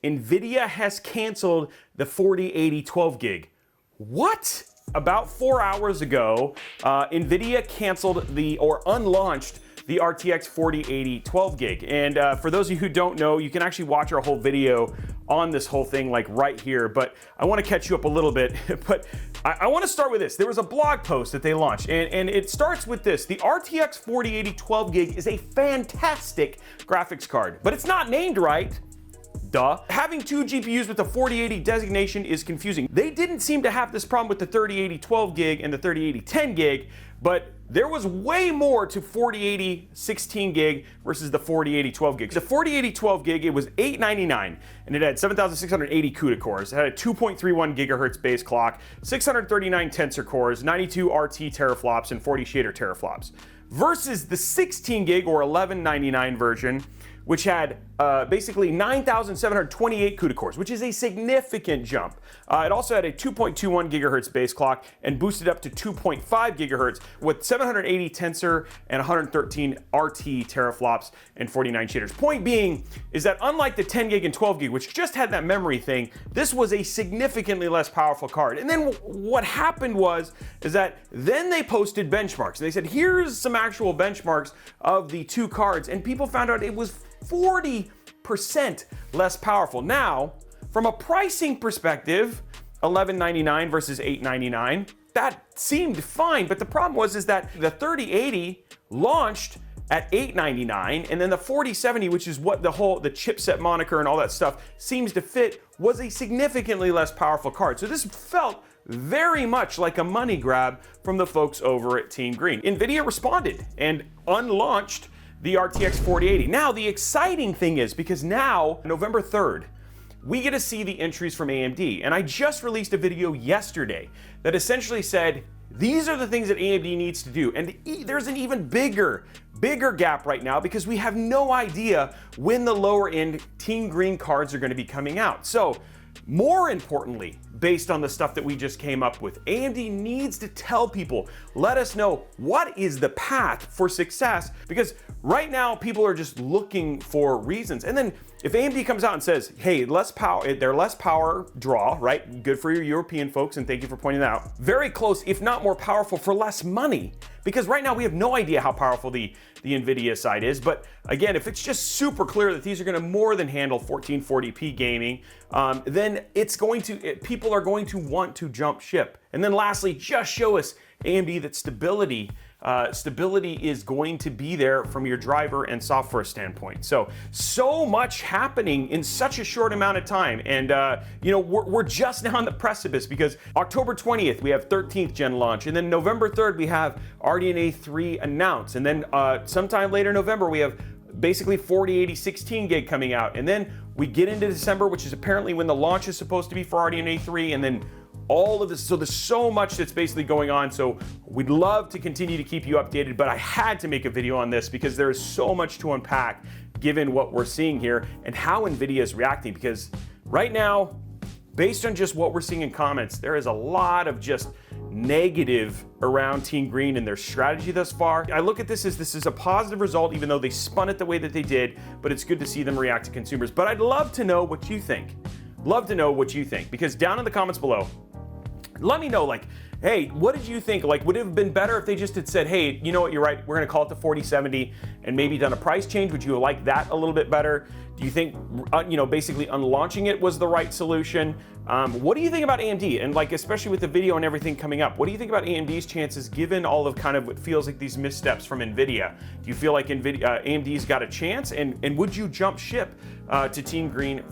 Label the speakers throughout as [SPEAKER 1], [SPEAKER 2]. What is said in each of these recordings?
[SPEAKER 1] Nvidia has canceled the 4080 12 gig. What? About 4 hours ago, Nvidia canceled or unlaunched the RTX 4080 12 gig. And for those of you who don't know, you can actually watch our whole video on this whole thing like right here, but I want to catch you up a little bit. But I want to start with this. There was a blog post that they launched, and it starts with this. The RTX 4080 12 gig is a fantastic graphics card, but it's not named right. Duh. Having two GPUs with the 4080 designation is confusing. They didn't seem to have this problem with the 3080 12 gig and the 3080 10 gig, but there was way more to 4080 16 gig versus the 4080 12 gig. The 4080 12 gig, it was $899, and it had 7,680 CUDA cores. It had a 2.31 gigahertz base clock, 639 tensor cores, 92 RT teraflops, and 40 shader teraflops. Versus the 16 gig or $1199 version, which had basically 9,728 CUDA cores, which is a significant jump. It also had a 2.21 gigahertz base clock and boosted up to 2.5 gigahertz with 780 tensor and 113 RT teraflops and 49 shaders. Point being is that unlike the 10 gig and 12 gig, which just had that memory thing, this was a significantly less powerful card. And then what happened is that then they posted benchmarks. They said, here's some actual benchmarks of the two cards, and people found out it was 40% less powerful. Now, from a pricing perspective, $1199 versus $899, that seemed fine, but the problem is that the 3080 launched at $899, and then the 4070, which is what the chipset moniker and all that stuff seems to fit, was a significantly less powerful card. So this felt very much like a money grab from the folks over at Team Green. Nvidia responded and unlaunched the RTX 4080. Now, the exciting thing is, because now, November 3rd, we get to see the entries from AMD. And I just released a video yesterday that essentially said, these are the things that AMD needs to do. And there's an even bigger gap right now because we have no idea when the lower end Team Green cards are going to be coming out. So, more importantly, based on the stuff that we just came up with, AMD needs to tell people, let us know what is the path for success, because right now people are just looking for reasons. And then if AMD comes out and says, hey, they're less power draw, right? Good for your European folks, and thank you for pointing that out. Very close, if not more powerful, for less money. Because right now we have no idea how powerful the Nvidia side is. But again, if it's just super clear that these are going to more than handle 1440p gaming, then people are going to want to jump ship. And then lastly, just show us, AMD, that stability is going to be there from your driver and software standpoint. So much happening in such a short amount of time. And we're just now on the precipice, because October 20th, we have 13th gen launch. And then November 3rd, we have RDNA 3 announced. And then sometime later in November, we have basically 4080 16 gig coming out. And then we get into December, which is apparently when the launch is supposed to be for RDNA 3. And then all of this, so there's so much that's basically going on. So we'd love to continue to keep you updated, but I had to make a video on this because there is so much to unpack given what we're seeing here and how Nvidia is reacting. Because right now, based on just what we're seeing in comments, there is a lot of just negative around Team Green and their strategy thus far. I look at this as a positive result, even though they spun it the way that they did, but it's good to see them react to consumers. But I'd love to know what you think. Love to know what you think, because down in the comments below, let me know, like, hey, what did you think? Like, would it have been better if they just had said, hey, you know what, you're right, we're gonna call it the 4070 and maybe done a price change? Would you like that a little bit better? Do you think, basically unlaunching it was the right solution? What do you think about AMD? And like, especially with the video and everything coming up, what do you think about AMD's chances given all of kind of what feels like these missteps from Nvidia? Do you feel like AMD's got a chance? And would you jump ship to Team Green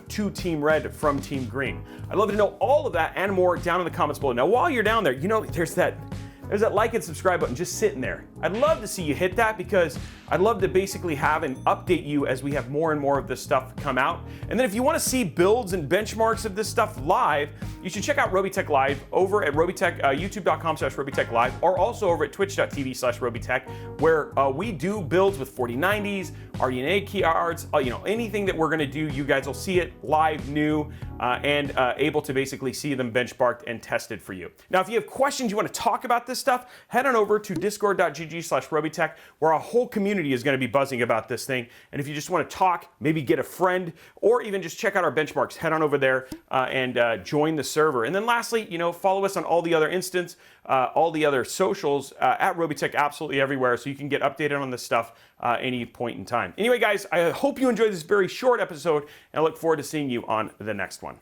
[SPEAKER 1] to Team Red from Team Green? I'd love to know all of that and more down in the comments below. Now, while you're down there, there's that like and subscribe button just sitting there. I'd love to see you hit that, because I'd love to basically have and update you as we have more and more of this stuff come out. And then if you want to see builds and benchmarks of this stuff live, you should check out Robeytech Live over at Robeytech, youtube.com/Robeytech Live, or also over at twitch.tv/Robeytech, where we do builds with 4090s, RDNA key cards, anything that we're going to do, you guys will see it live, new, and able to basically see them benchmarked and tested for you. Now, if you have questions, you want to talk about this stuff, head on over to discord.gg twitch.tv/Robeytech, where our whole community is going to be buzzing about this thing. And if you just want to talk, maybe get a friend, or even just check out our benchmarks, head on over there and join the server. And then lastly, follow us on all the other all the other socials at Robeytech, absolutely everywhere, so you can get updated on this stuff any point in time. Anyway, guys, I hope you enjoyed this very short episode, and I look forward to seeing you on the next one.